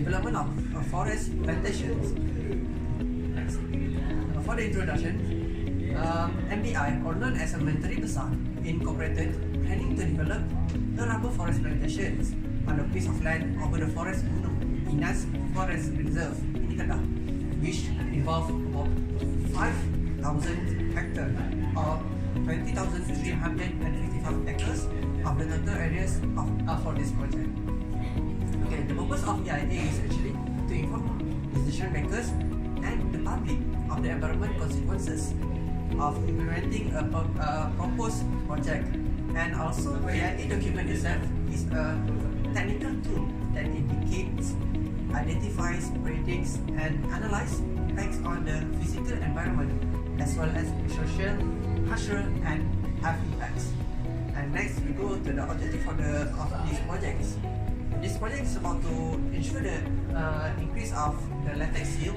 development of forest plantations. Next. For the introduction, MBI, or known as a Menteri Besar, incorporated planning to develop the rubber forest plantations on a piece of land over the forest Gunung, Inas Forest Reserve in Kedah, which involved about 5,000 hectares or 20,355 acres of the total areas for this project. Okay, the purpose of EIA is actually to inform decision makers and the public of the environment consequences of implementing a proposed project. And also, EIA document itself is a technical tool that indicates, identifies, predicts, and analyzes impacts on the physical environment as well as social, cultural, and health impacts. And next, we go to the objective of these projects. This project is about to ensure the increase of the latex yield,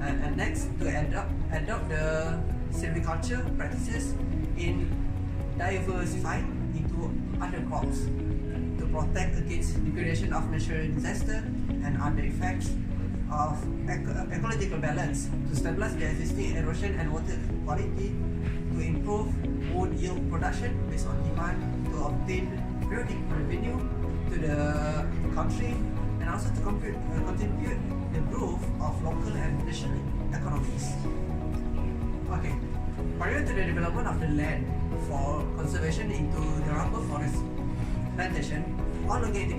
and next to adopt the silviculture practices in diversifying into other crops to protect against degradation of natural disaster and other effects of ecological balance, to stabilize the existing erosion and water quality, to improve wood yield production based on demand, to obtain periodic revenue to the country, and also to contribute the growth of local and national economies. Okay, prior to the development of the land for conservation into the rubber forest plantation, all logging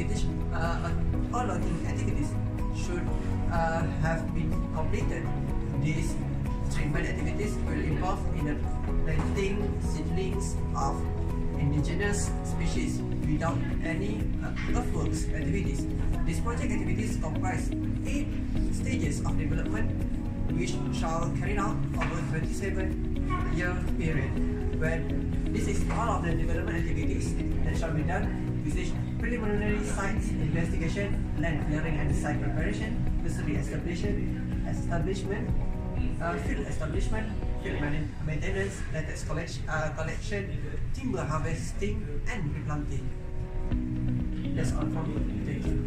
activities should have been completed. These treatment activities will involve in the planting seedlings of indigenous species without any earthworks activities. These project activities comprise 8 stages of development, which shall carry out over 27-year period, where this is all of the development activities that shall be done, which is preliminary site investigation, land clearing and site preparation, nursery establishment, field establishment, field maintenance, latex collection, timber harvesting, and replanting. That's all from me. Thank you.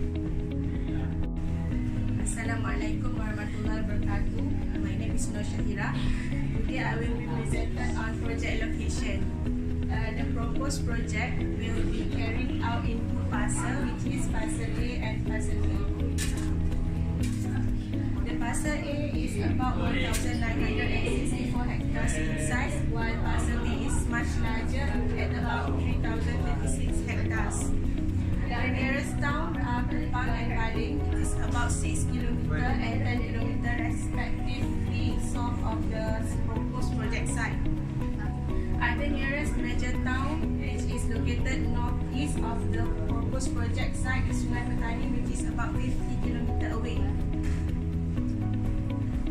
Assalamualaikum warahmatullahi wabarakatuh. My name is Nur Shahira. Today I will be presented on project location. The proposed project will be carried out in 2 parcels, which is parcel A and parcel B. The parcel A is about 1,964 hectares in size, while parcel B is much larger at about 3,036 hectares. The nearest town are Kupang and Baling. It is about 6 km and 10 km respectively south of the proposed project site. The nearest major town, which is located northeast of the proposed project site, is Sungai Petani, which is about 50 km away.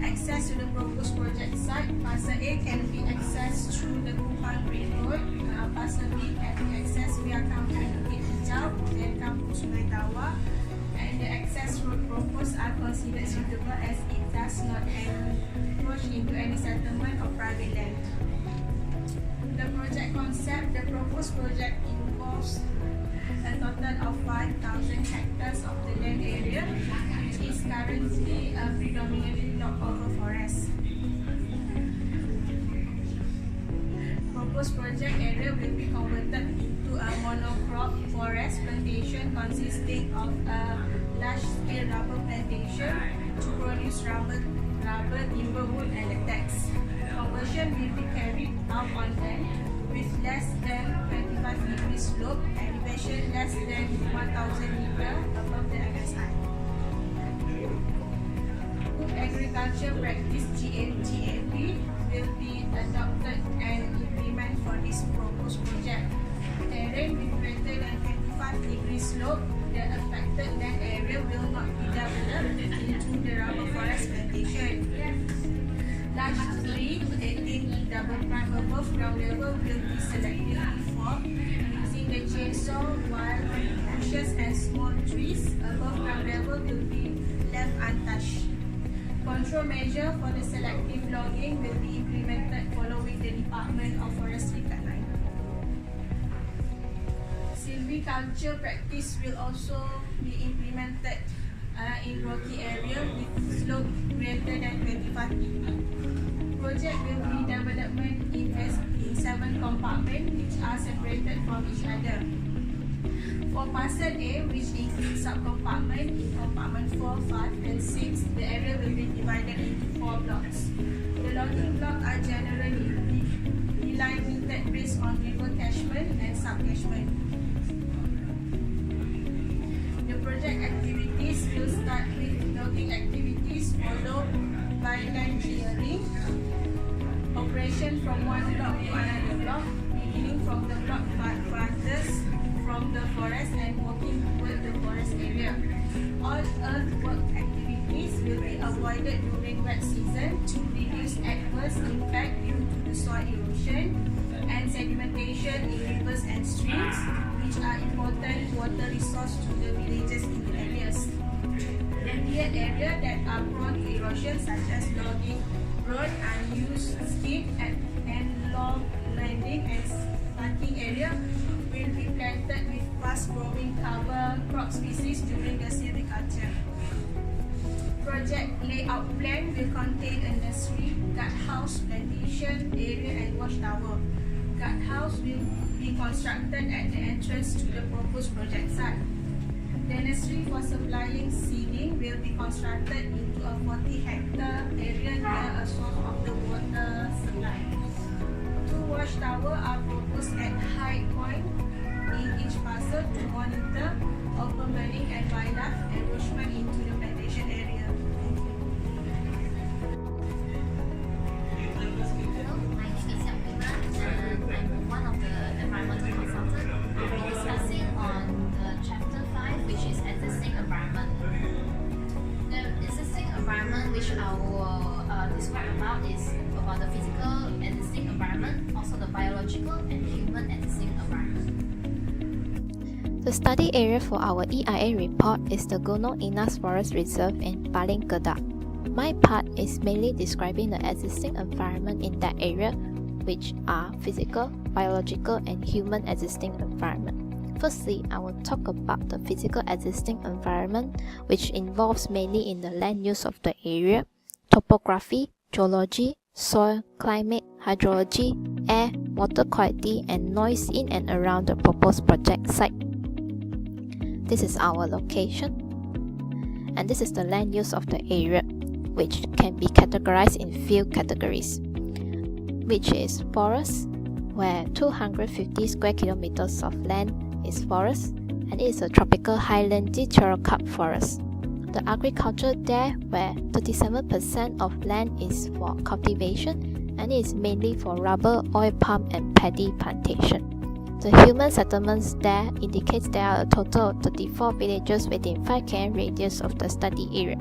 Access to the proposed project site, parcel A can be accessed through the Kupang Road, parcel B can be accessed via Kampung Bukit Hijau, then Kampung Sungai Tawa, and the access road proposed are considered suitable as it does not encroach into any settlement or private land. The project concept, the proposed project involves a total of 5,000 hectares of the land area, which is currently predominantly log-over forest. Proposed project area will be converted into a monocrop forest plantation consisting of a large-scale rubber plantation to produce rubber, timber, wood, and latex. Conversion will be carried out on land with less than 25 degree slope, elevation less than 1,000 meters above the MSI. Good agriculture practice GAP will be adopted and implemented for this proposed project. Terrain with greater than 25 degree slope, the affected land area will not be developed into the rubber forest plantation. Large tree 18 double prime above ground level will be selectively formed using the chainsaw, while bushes and small trees above ground level will be left untouched. Control measure for the selective logging will be implemented following the Department of Forestry guideline. Silviculture practice will also be implemented in rocky area with slope greater than 25 degrees. Project will be development in 7 compartments which are separated from each other. For parcel A, which includes sub-compartment in compartment 4, 5 and 6, the area will be divided into 4 blocks. The logging blocks are generally delimited based on river catchment and sub-catchment. The project activities will start with logging activities followed by land clearing, operation from one block to another block, beginning from the block farthest from the forest and walking toward the forest area. All earthwork activities will be avoided during wet season to reduce adverse impact due to the soil erosion and sedimentation in rivers and streams, which are important water resource to the villages in the areas. The cleared area that are prone to erosion, such as logging road, unused skip and log landing and stacking area, will be planted with fast-growing cover crop species during the silviculture. Project layout plan will contain a nursery, guardhouse, plantation area and watchtower. Guardhouse will be constructed at the entrance to the proposed project site. The nursery for supplying seeding will be constructed into a 40-hectare area near a source of the water supply. 2 watchtowers are proposed at high point in each parcel to monitor overburning and wildlife erosion into the plantation area. Hello, my name is Sekitar and I'm one of the environmental consultants. I'll be discussing on the chapter 5, which is existing environment. The existing environment which I will describe about is about the physical existing environment, also the biological and human existing environment. The study area for our EIA report is the Gunung Forest Reserve in Baling, Kedah. My part is mainly describing the existing environment in that area, which are physical, biological, and human existing environment. Firstly, I will talk about the physical existing environment, which involves mainly in the land use of the area, topography, geology, soil, climate, hydrology, air, water quality, and noise in and around the proposed project site. This is our location, and this is the land use of the area, which can be categorized in few categories, which is forest, where 250 square kilometers of land is forest, and it is a tropical highland Terperinci forest. The agriculture there, where 37% of land is for cultivation, and it is mainly for rubber, oil palm, and paddy plantation. The human settlements there indicates there are a total of 34 villages within 5 km radius of the study area.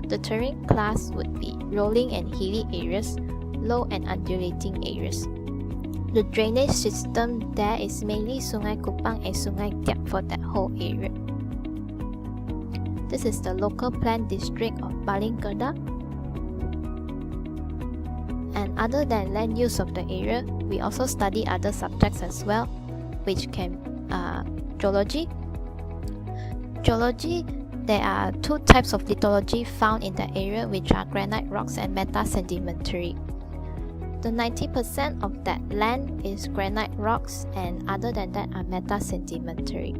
The terrain class would be rolling and hilly areas, low and undulating areas. The drainage system there is mainly Sungai Kupang and Sungai Tiap for that whole area. This is the local plan district of Baling, Kedah. And other than land use of the area, we also study other subjects as well, which can geology. Geology, there are 2 types of lithology found in the area, which are granite rocks and metasedimentary. The 90% of that land is granite rocks, and other than that are metasedimentary.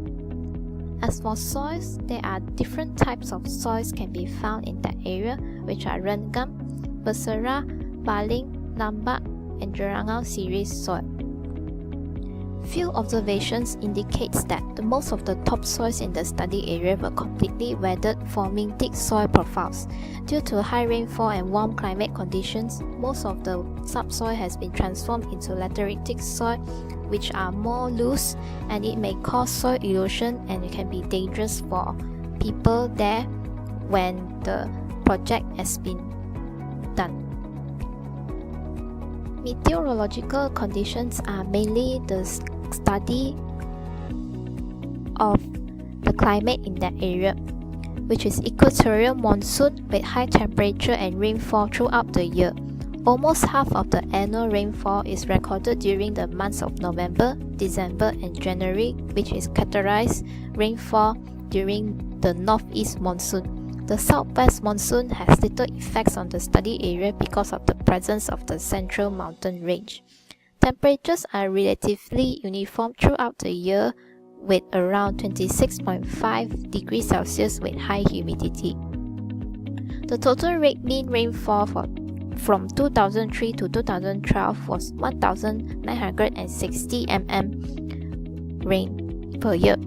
As for soils, there are different types of soils can be found in that area, which are Renggam, Bersera, Baling, Lambak, and Jerangau series soil. Few observations indicates that the most of the topsoils in the study area were completely weathered, forming thick soil profiles. Due to high rainfall and warm climate conditions, most of the subsoil has been transformed into lateritic soil, which are more loose, and it may cause soil erosion, and it can be dangerous for people there when the project has been done. Meteorological conditions are mainly the study of the climate in that area, which is equatorial monsoon with high temperature and rainfall throughout the year. Almost half of the annual rainfall is recorded during the months of November, December, and January, which is categorized rainfall during the northeast monsoon. The southwest monsoon has little effects on the study area because of the presence of the central mountain range. Temperatures are relatively uniform throughout the year with around 26.5 degrees Celsius with high humidity. The total mean rainfall from 2003 to 2012 was 1,960 mm rain per year.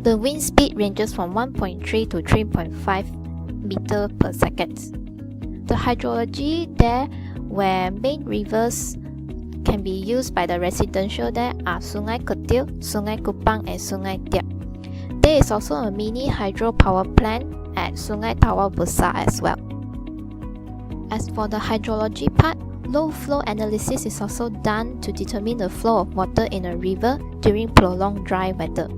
The wind speed ranges from 1.3 to 3.5 meter per second. The hydrology there, where main rivers can be used by the residential there, are Sungai Ketil, Sungai Kupang and Sungai Tiap. There is also a mini hydropower plant at Sungai Tawau Besar as well. As for the hydrology part, low flow analysis is also done to determine the flow of water in a river during prolonged dry weather.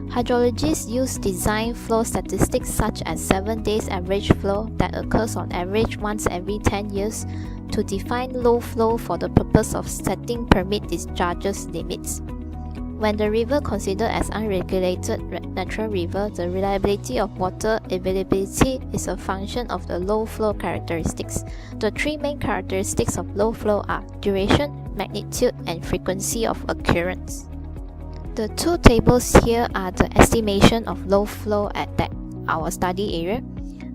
Hydrologists use design flow statistics such as 7 days average flow that occurs on average once every 10 years to define low flow for the purpose of setting permit discharges limits. When the river considered as unregulated natural river, the reliability of water availability is a function of the low flow characteristics. The three main characteristics of low flow are duration, magnitude, and frequency of occurrence. The two tables here are the estimation of low flow at our study area.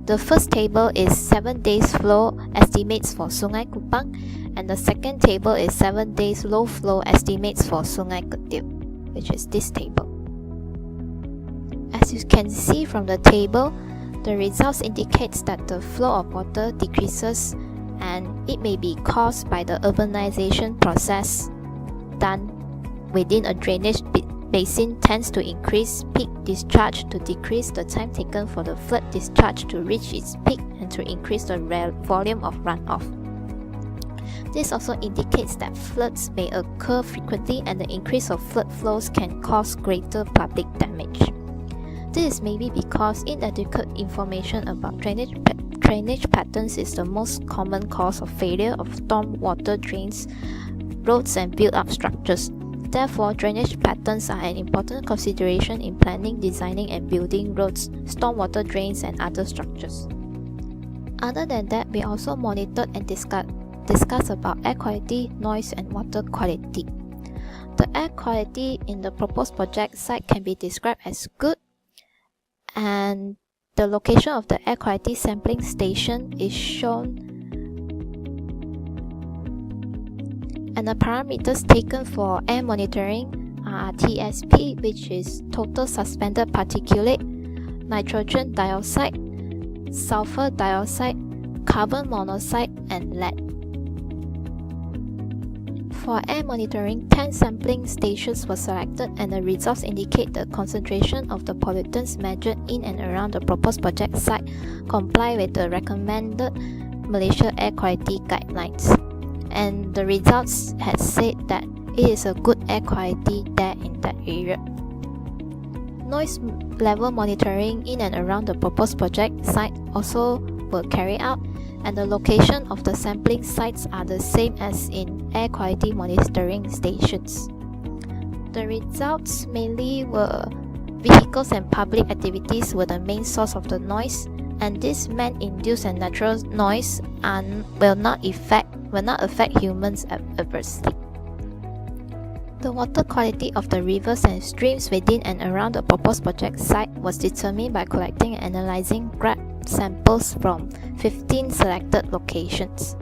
The first table is 7 days flow estimates for Sungai Kupang, and the second table is 7 days low flow estimates for Sungai Ketil, which is this table. As you can see from the table, the results indicates that the flow of water decreases, and it may be caused by the urbanization process done within a drainage basin tends to increase peak discharge to decrease the time taken for the flood discharge to reach its peak and to increase the volume of runoff. This also indicates that floods may occur frequently and the increase of flood flows can cause greater public damage. This is maybe because inadequate information about drainage patterns is the most common cause of failure of storm water drains, roads and built-up structures. Therefore, drainage patterns are an important consideration in planning, designing and building roads, stormwater drains and other structures. Other than that, we also monitored and discuss about air quality, noise and water quality. The air quality in the proposed project site can be described as good, and the location of the air quality sampling station is shown, and the parameters taken for air monitoring are TSP, which is total suspended particulate, nitrogen dioxide, sulfur dioxide, carbon monoxide, and lead. For air monitoring, 10 sampling stations were selected, and the results indicate the concentration of the pollutants measured in and around the proposed project site comply with the recommended Malaysia Air Quality Guidelines. And the results had said that it is a good air quality there in that area. Noise level monitoring in and around the proposed project site also were carried out, and the location of the sampling sites are the same as in air quality monitoring stations. The results mainly were vehicles and public activities were the main source of the noise, and this man-induced and natural noise will not affect humans adversely. The water quality of the rivers and streams within and around the proposed project site was determined by collecting and analyzing grab samples from 15 selected locations,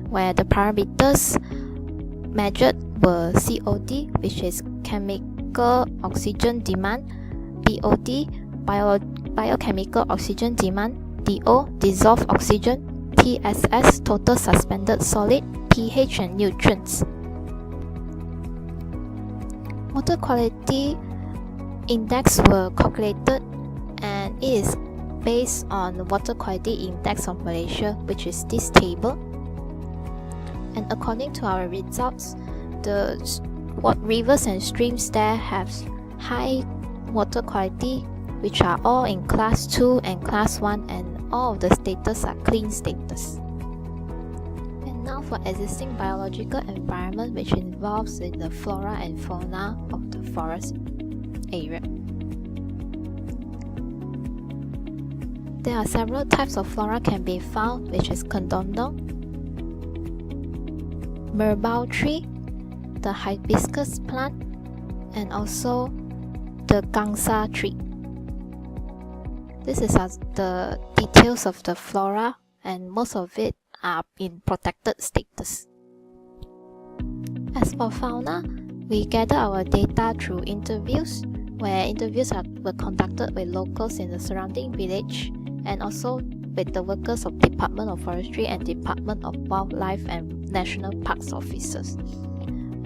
where the parameters measured were COD, which is chemical oxygen demand, BOD, biochemical oxygen demand, DO, dissolved oxygen, TSS, total suspended solid, pH and nutrients. Water quality index were calculated, and it is based on the water quality index of Malaysia, which is this table. And according to our results, the rivers and streams there have high water quality, which are all in class 2 and class 1, and all of the status are clean status. And now for existing biological environment, which involves in the flora and fauna of the forest area. There are several types of flora can be found, which is condondong, merbau tree, the hibiscus plant, and also the gangsa tree. This is the details of the flora, and most of it are in protected status. As for fauna, we gather our data through interviews, where interviews were conducted with locals in the surrounding village and also with the workers of Department of Forestry and Department of Wildlife and National Parks officers.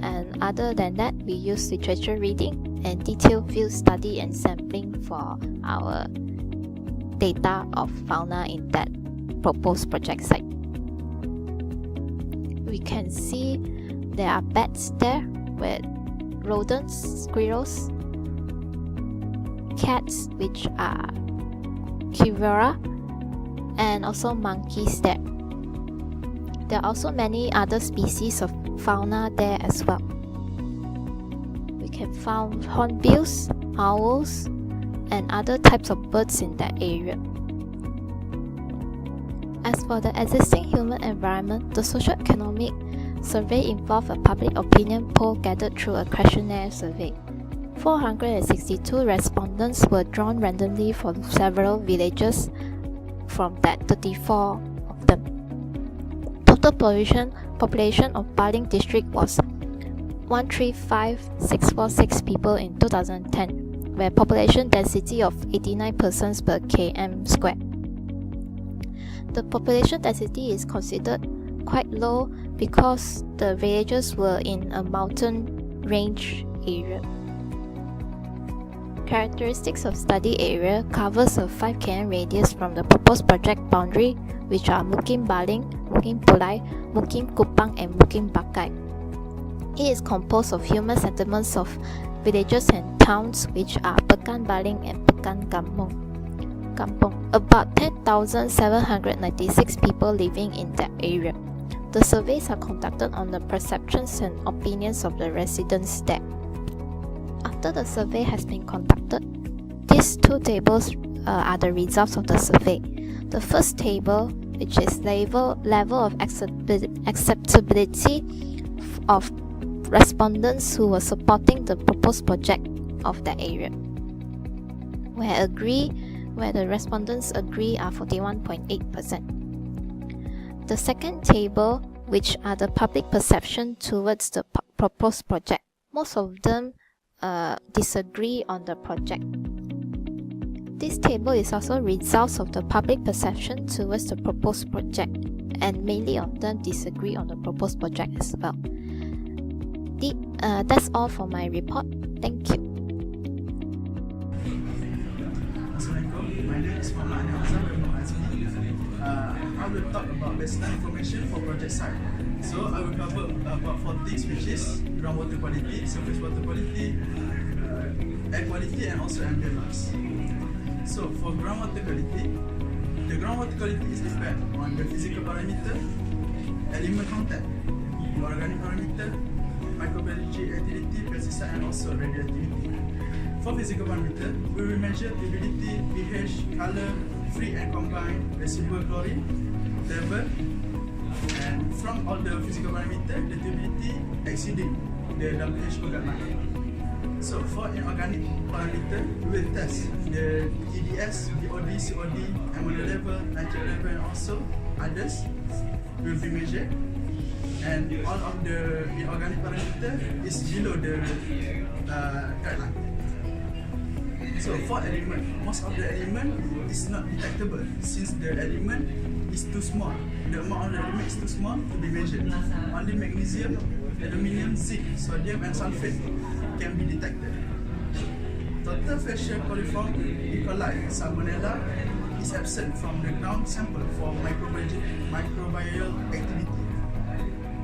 And other than that, we use literature reading and detailed field study and sampling for our data of fauna in that proposed project site. We can see there are bats there with rodents, squirrels, cats which are Kivera, and also monkeys there. There are also many other species of fauna there as well. We can find hornbills, owls, and other types of birds in that area. As for the existing human environment, the socio-economic survey involved a public opinion poll gathered through a questionnaire survey. 462 respondents were drawn randomly from several villages from that 34 of them. Total population of Baling district was 135,646 people in 2010, where population density of 89 persons per km square. The population density is considered quite low because the villages were in a mountain range area. Characteristics of study area covers a 5 km radius from the proposed project boundary, which are Mukim Baling, Mukim Pulai, Mukim Kupang, and Mukim Bakai. It is composed of human settlements of villages and towns, which are Pekan Baling and Pekan Kampung. About 10,796 people living in that area. The surveys are conducted on the perceptions and opinions of the residents there. After the survey has been conducted, these two tables are the results of the survey. The first table, which is level of acceptability of respondents who were supporting the proposed project of the area, where the respondents agree are 41.8%. The second table, which are the public perception towards the proposed project, most of them disagree on the project. This table is also results of the public perception towards the proposed project, and mainly of them disagree on the proposed project as well. That's all for my report. Thank you. Assalamualaikum. My name is Muhammad I will talk about baseline information for project site. So I will cover about 4 things, which is groundwater quality, surface water quality, air quality, and also ambient noise. So for groundwater quality, the groundwater quality is depend on the physical parameter, element content, organic parameter, microbiology activity, pesticide, and also radioactivity. For physical parameter, we will measure turbidity, pH, color, free and combined, residual chlorine, level, and from all the physical parameter, the turbidity exceeding the WHO guideline. So for inorganic parameter, we will test the TDS, BOD, COD, ammonia level, nitrate level, and also others will be measured. And all of the inorganic parameter is below the guideline. So for element, most of the element is not detectable since the element is too small. The amount of the element is too small to be measured. Only magnesium, aluminium, zinc, sodium, and sulfate can be detected. Total facial coliform E. coli salmonella is absent from the ground sample for microbial activity.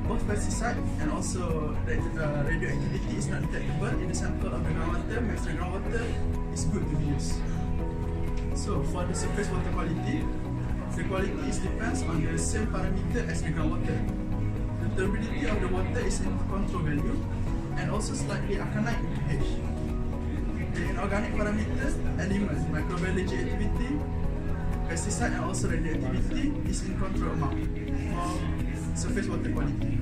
Both pesticide and also radioactivity is not detectable in the sample of the groundwater, makes the groundwater is good to be used. So for the surface water quality, the quality is depends on the same parameter as the groundwater. The turbidity of the water is in control value and also slightly alkaline in pH. The inorganic parameters, elements, microbiology activity, pesticide and also radioactivity is in control amount for surface water quality.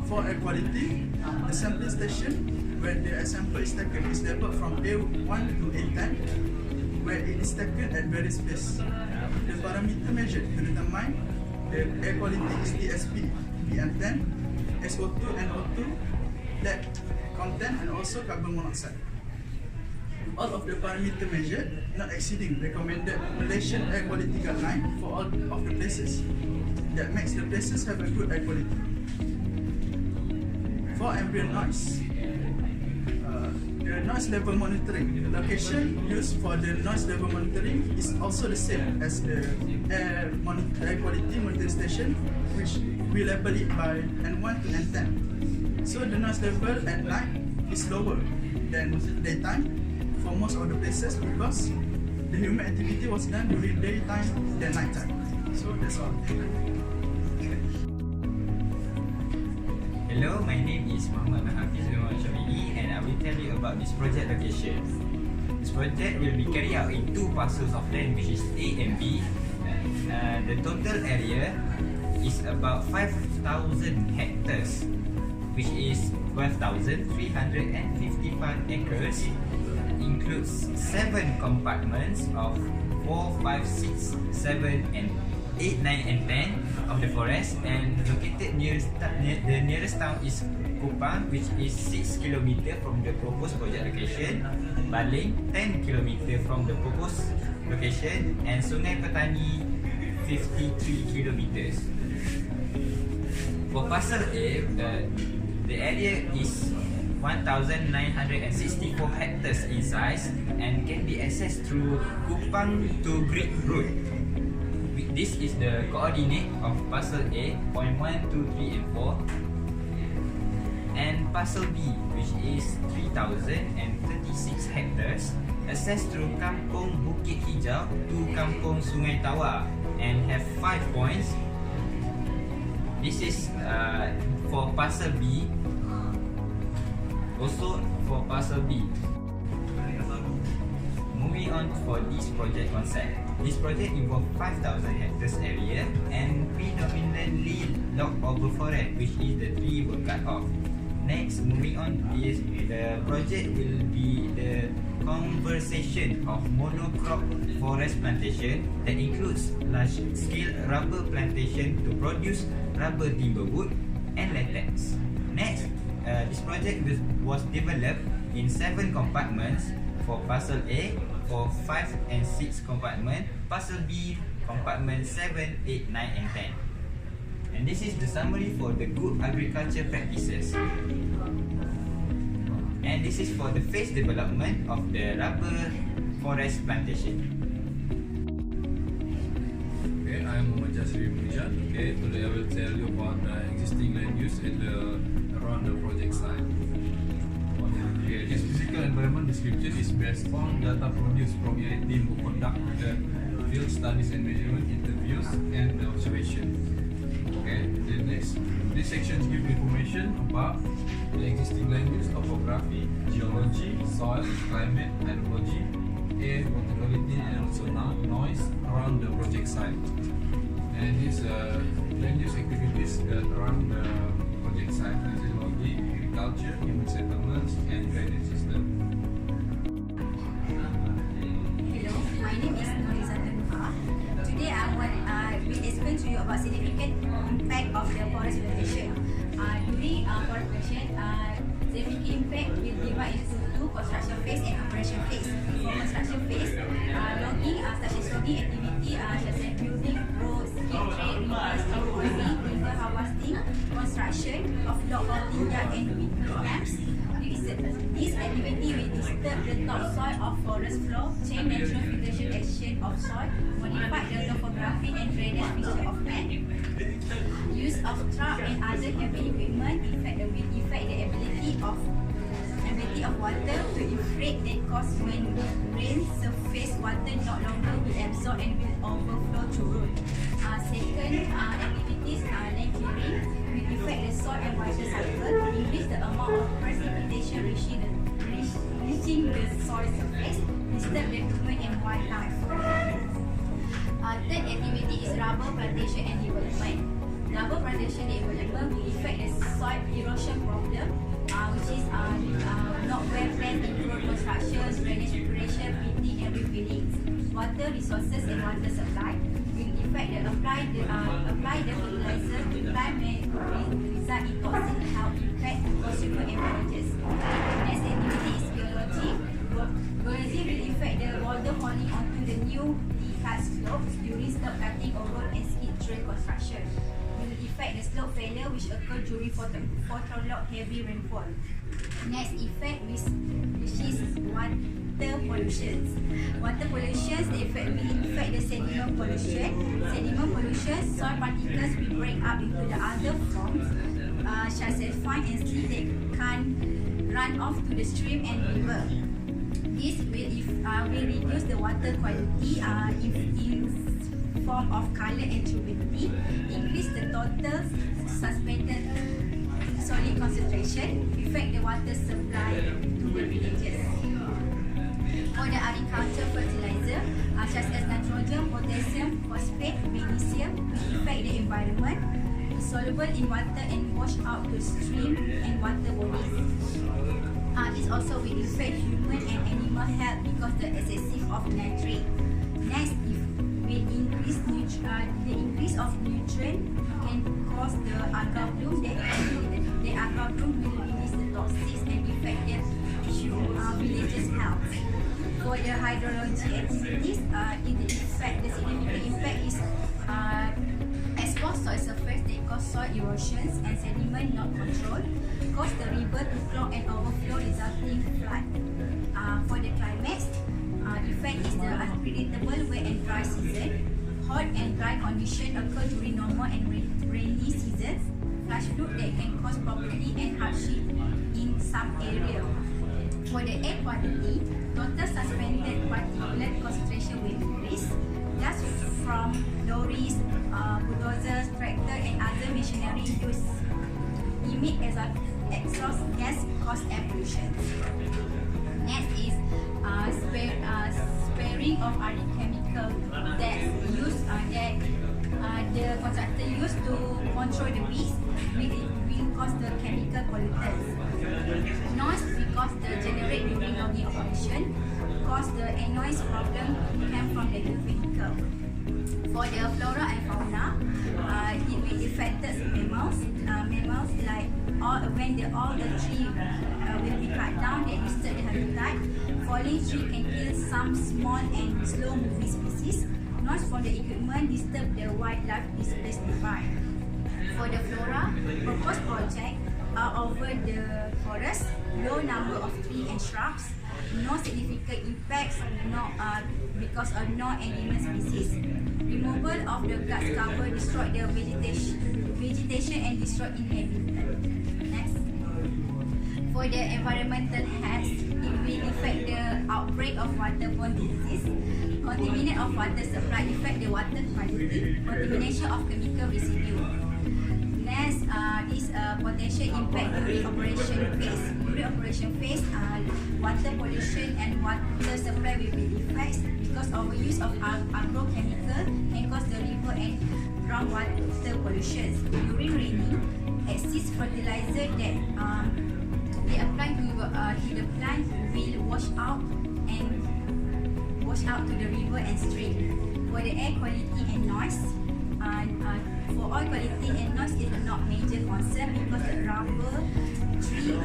For air quality, the sampling station where the sample is taken is labeled from A1 to A10, where it is taken at various places. The parameter measured to determine the air quality is DSP, PM10, SO2, NO2, lead content, and also carbon monoxide. All of the parameter measured not exceeding recommended Malaysian air quality guideline for all of the places. That makes the places have a good air quality. For ambient noise, the noise level monitoring, the location used for the noise level monitoring is also the same as the air quality monitoring station, which we label it by N1 to N10. So the noise level at night is lower than daytime for most of the places because the human activity was done during daytime than nighttime. So that's all. Hello, my name is Muhammad Hafiz and I will tell you about this project location. This project will be carried out in two parcels of land, which is A and B. The total area is about 5,000 hectares, which is 12,355 acres. Includes 7 compartments of 4, 5, 6, 7, and 8, 9, and 10 of the forest, and located the nearest town is Kupang, which is 6 km from the proposed project location, Baling 10 km from the proposed location, and Sungai Petani 53 km. For parcel A, the area is 1,964 hectares in size and can be accessed through Kupang to Greek Road. This is the coordinate of parcel A, point 1, 2, 3, and 4, and parcel B, which is 3,036 hectares, accessed through Kampung Bukit Hijau to Kampung Sungai Tawa, and have 5 points. This is for parcel B. Also for parcel B. Moving on for this project concept. This project involves 5,000 hectares area and predominantly log over forest, which is the tree were cut off. Next, moving on is the project will be the conversion of monocrop forest plantation that includes large-scale rubber plantation to produce rubber timber wood and latex. Next, this project was developed in 7 compartments for parcel A, for 5 and 6 compartment, parcel B, compartment 7, 8, 9, and 10. And this is the summary for the good agriculture practices. And this is for the phase development of the rubber forest plantation. Okay, I am Muhammad Jasri Mujan. Okay, today I will tell you about the existing land use and around the project site. Okay, this physical environment description is based on data produced from EIA team who conduct the field studies and measurement interviews and the observation. Okay, the next, this section gives information about the existing land use, topography, geology, soil, climate, hydrology, air, water quality, and also noise around the project site. And these land use activities that around the project site is logging, agriculture, human settlements, and drainage system. Hello, my name is Today I will explain to you about significant impact of the forest plantation. During forest plantation, significant impact will divide into 2: construction phase and operation phase. For construction phase, logging such as logging activity such as building roads, skate trail, rivers, housing, river harvesting, construction of log holding yard and wind dams. This activity will disturb the topsoil of forest floor, change natural filtration action of soil, modify the topography and drainage feature of land. Use of truck and other heavy equipment will affect the ability of water to infiltrate and cause when rain surface water no longer will absorb and will overflow to road. Second, activities land clearing will affect the soil and water cycle, increase the amount of precipitation reaching the soil surface, disturb the human and wildlife. Third activity is rubber plantation and development. Rubber plantation development will affect the soil erosion problem, which is not well planned road construction, drainage preparation, pitting and refilling. Water resources and water supply will affect the apply the fertilizer. Plant may result in toxic health impact to consumer and managers. Next activity is geology. Geology will affect the water falling onto the new cut slopes during slope cutting or road and skid trail construction. Will affect the slope failure which occur during prolonged heavy rainfall. Next effect which is water pollution. Water pollution will affect the sediment pollution. Sediment pollution, soil particles will break up into the other forms such as fine and slick that can't run off to the stream and river. This will reduce the water quality in form of color and turbidity, increase the total suspended solid concentration, affect the water supply to the villages. For the agriculture fertilizer, such as nitrogen, potassium, phosphate, magnesium, will affect the environment, soluble in water and wash out to stream and water bodies. This also will affect human and animal health because the excessive of nitrate. Next, will increase the increase of nutrient can cause the algal bloom. The algal bloom will release the toxins and affect the villagers' health. For the hydrology activities, the significant impact is exposed soil surface that cause soil erosions and sediment not controlled, cause the river to clog and overflow resulting flood. For the climate, effect is the unpredictable wet and dry season. Hot and dry conditions occur during normal and rainy seasons. Flash flood that can cause property and hardship in some areas. For the air quality, total suspended particulate concentration will increase. Dust from lorries, bulldozers, tractors and other machinery use emit exhaust gas cause air pollution. Next is sparing of other chemical that the contractor used to control the bees will cause the chemical pollutants. Noise because the generate during logging operation cause the noise problem came from the vehicle. For the flora and fauna, it will affect mammals. Mammals like all the tree will be cut down that disturb the habitat. Falling tree can kill some small and slow moving species. Noise from the equipment disturb the wildlife displaced nearby. For the flora, proposed project are over the forest, low number of trees and shrubs, no significant impacts because of no animal species. Removal of the grass cover destroy the vegetation and destroy inhabitant. Next. For the environmental health, it will affect the outbreak of waterborne disease. Contamination of water supply affect the water quality. Contamination of chemical residue. Next is potential impact during operation phase. During operation phase, water pollution and water supply will be effects because overuse of agrochemical can cause the river and groundwater pollution. During raining, excess fertilizer that they apply to the plant will wash out to the river and stream. For the air quality and noise, for oil quality and noise is not major concern because the rubber tree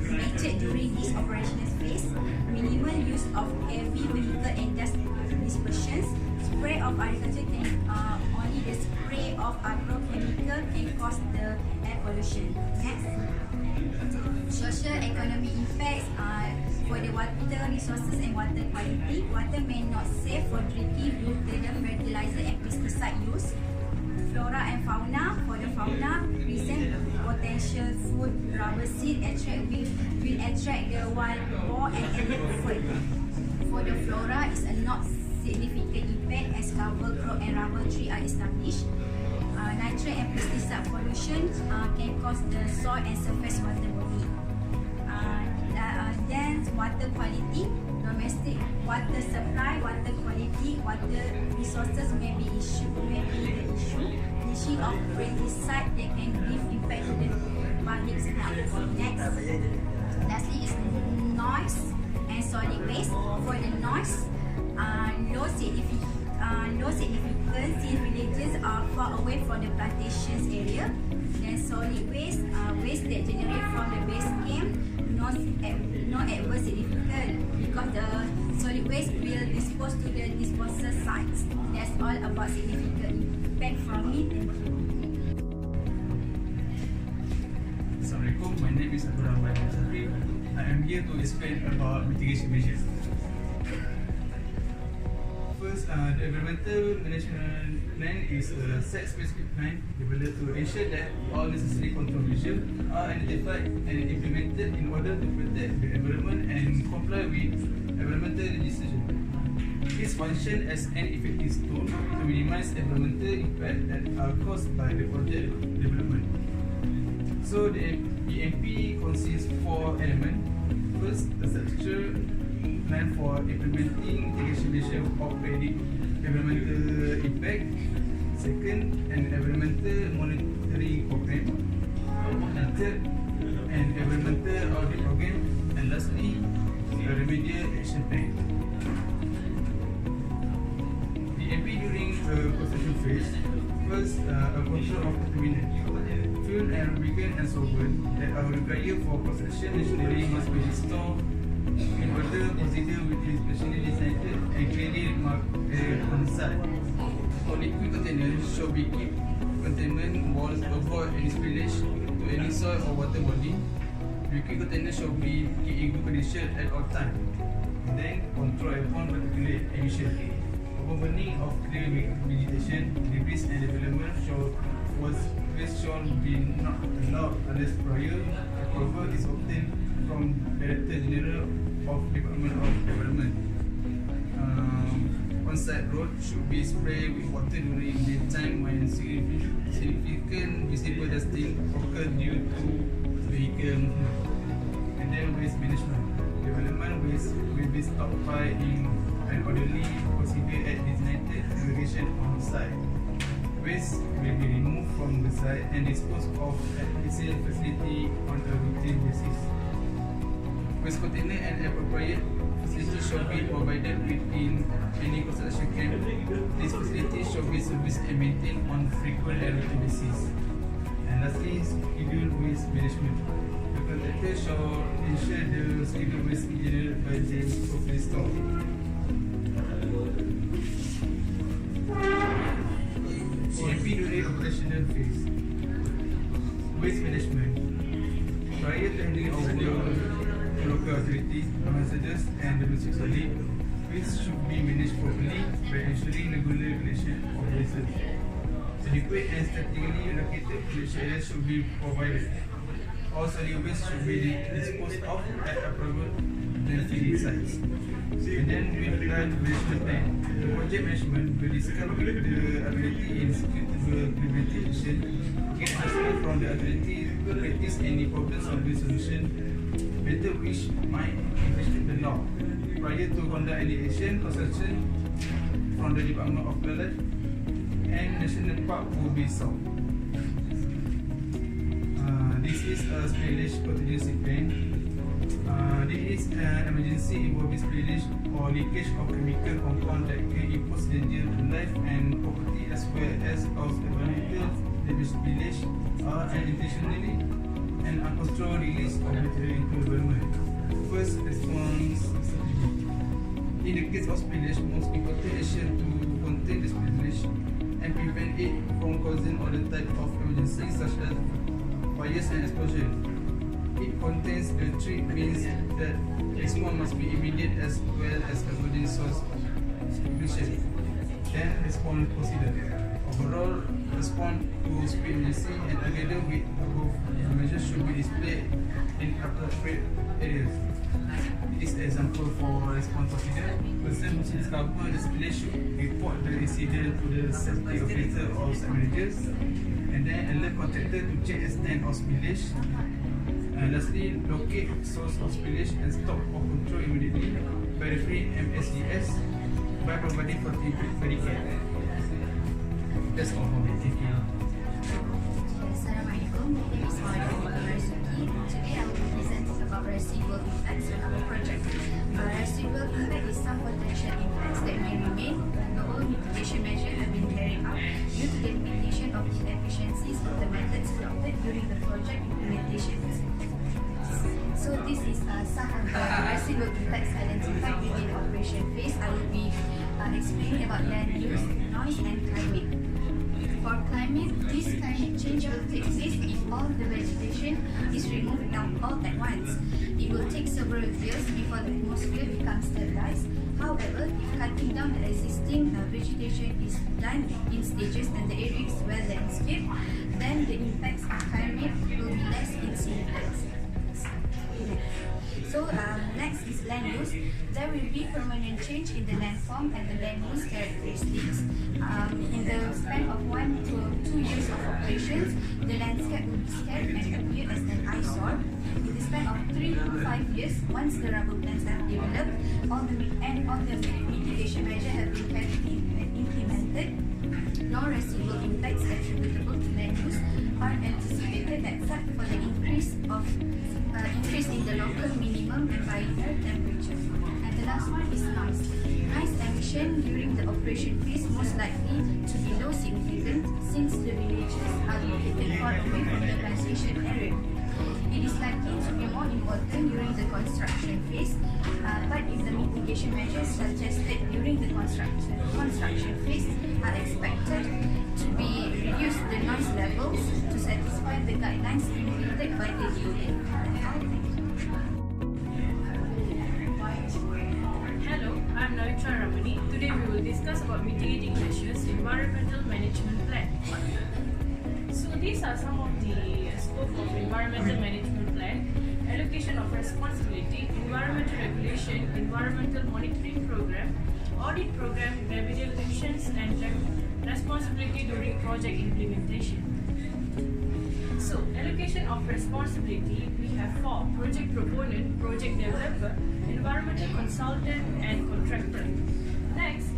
matured during this operational phase. Minimal use of heavy vehicle and dust dispersions. Spray of agriculture can only the spray of agrochemical can cause the air pollution. Next, social economic impacts for the water resources and water quality. Water may not safe for drinking due to the fertilizer and pesticide use. Flora and fauna. For the fauna, present potential food rubber seed will attract the wild boar and elephant. For the flora, it's a not significant impact as cover crop and rubber tree are established. Nitrate and pesticide pollution can cause the soil and surface water body. dense water quality, domestic water supply, water quality, water resources may be the issue. Issue of pesticide that can give impact to the public's health. Next, lastly is noise and solid waste. For the noise, low significance in villages are far away from the plantations area. Then solid waste, waste that generate from the base camp, no adverse significant because the solid waste will dispose to the disposal sites. That's all about significant impact from me. Thank you. Assalamualaikum, my name is Aman. I am here to explain about mitigation measures. First, the environmental management plan is a set specific plan developed to ensure that all necessary control measures are identified and implemented in order to protect the environment and comply with environmental legislation. This functions as an effective tool to minimize environmental impact that are caused by the project development. So the EMP consists of 4 elements. First, a structure plan for implementing mitigation measures of predict environmental impact. Second, an environmental monitoring program. And third, an environmental audit program. And lastly, a remedial action plan. EMP during the construction phase. First, a control of contaminant. Fuel and lubricant and solvent that are required for construction machinery must be installed in order to consider with the specially designed and clearly marked on site. For liquid containers should be keep containment walls to avoid any spillage to any soil or water body. Liquid containers should be kept in good condition at all times. Then control upon particulate emission. Burning of clear vegetation, debris and development shall be not allowed unless prior approval is obtained from Director General of Department of Development. On-site road should be sprayed with water during daytime when significant visible dusting occurs due to vehicle movement. And then waste management. Development waste will be stockpiled in an orderly procedure at designated location on site. Waste will be removed from the site and disposed of at the sale facility on a routine basis. Waste container and appropriate facility should be provided within any construction camp. This facility should be serviced and maintained on frequent and routine basis. And lastly, scheduled waste management. The contractor shall ensure the scheduled waste scheduled by the properly stored. EMP during operational phase. Waste management. Prior to handling of the local authorities, ambassadors and domestic solid, waste should be managed properly by ensuring regular collection of waste. Adequate and strategically located collection areas should be provided. All solid waste should be disposed of at appropriate landfill sites. And then we plan management plan. The project management will discuss with the authority in suitable implementation, get assessment from the authority to practice any problem solving solution, matter which might infringe the law. Prior to conduct any action, consultation from the Department of Wildlife and National Park will be sought. This is a spillage contingency plan. This is an emergency involving spillage or leakage of chemical compound that can impose danger to life and property as well as of environmental damage. Spillage are unintentionally and uncontrolled release of material into the environment. First response strategy. In the case of spillage, most important action to contain the spillage and prevent it from causing other type of emergencies such as fires and explosion. It contains the 3 means that response must be immediate as well as avoiding source completion. Then response procedure. Overall response to spill emergency and together with above measures should be displayed in appropriate areas. This example for response officer. Person who discover the spillage should report the incident to the safety officer or site managers, and then alert contractor to check extent of spillage. Lastly, locate source of spillage and stop or control immediately by referring MSDS by providing appropriate care. That's all for me. Thank you. Assalamualaikum. My name is Marisuki. Today I will be presenting about residual impacts on our project. Residual impact is some potential impacts that may remain when the old mitigation measures have been carried out due to the limitation of inefficiencies of the methods adopted during the project implementation. So this is some of the residual impacts identified within the operation phase. I will be explaining about land use, noise and climate. For climate, this climate change will take place if all the vegetation is removed all at once. It will take several years before the atmosphere becomes stabilized. However, if cutting down the existing vegetation is done in stages and the area is well landscaped, then the impacts of climate will be less insignificant. So next is land use. There will be permanent change in the landform and the land use characteristics. In the span of 1 to 2 years of operations, the landscape will be scarred and appear as an eyesore. In the span of 3 to 5 years, once the rubber plants have developed, all the mitigation measures have been implemented, no residual impacts attributable to land use are anticipated except for the increase in the local minimum environmental temperature. And the last one is noise. Noise emission during the operation phase most likely to be low significant since the villages are located far away from the plantation area. It is likely to be more important during the construction phase, but if the mitigation measures suggested during the construction phase are expected to be reduce the noise levels to satisfy the guidelines implemented by the EIA. Hello, I'm Navitra Ramani. Today we will discuss about mitigating measures, environmental management plan. So these are some of the scope of environmental management plan: allocation of responsibility, environmental regulation, environmental monitoring program, audit program, remedial actions, and responsibility during project implementation. So, allocation of responsibility, we have 4: project proponent, project developer, environmental consultant, and contractor. Next,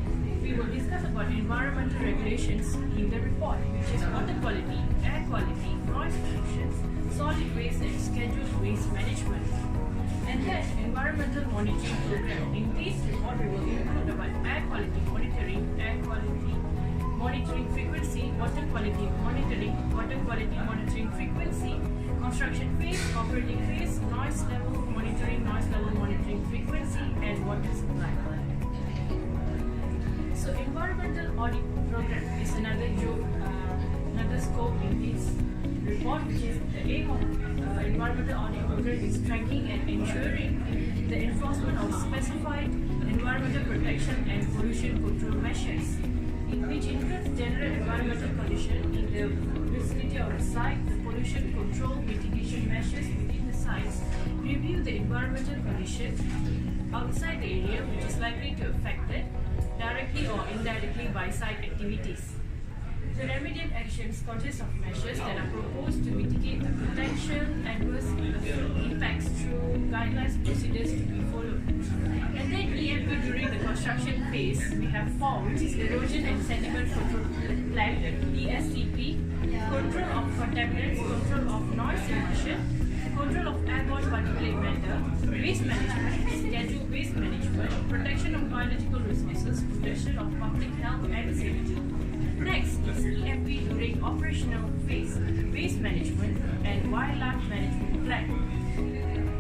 we will discuss about environmental regulations in the report, which is water quality, air quality, noise pollution, solid waste and scheduled waste management. And then environmental monitoring program. In this report, we will include about air quality monitoring frequency, water quality monitoring frequency, construction phase, operating phase, noise level monitoring frequency, and water supply. So environmental audit program is another scope in this report, which is the aim of environmental audit program is tracking and ensuring the enforcement of specified environmental protection and pollution control measures, which includes general environmental condition in the vicinity of the site, the pollution control mitigation measures within the sites, review the environmental condition outside the area which is likely to affect it directly or indirectly by site activities. The remedial actions consist of measures that are proposed to mitigate the potential adverse impacts through guidelines procedures to be followed. And then EMP during the construction phase, we have 4, which is erosion and sediment control plan, ESCP, control of contaminants, control of noise emission, control of airborne particulate matter, waste management, scheduled waste management, protection of biological resources, protection of public health and safety. Next is EMP during operational phase, waste management and wildlife management plan.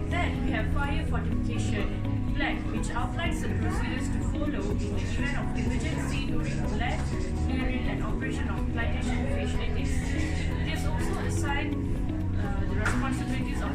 Then we have fire fortification plan, which outlines the procedures to follow in the event of emergency during the land, clearing and operation of plantation facilities. It is also assigned the responsibilities of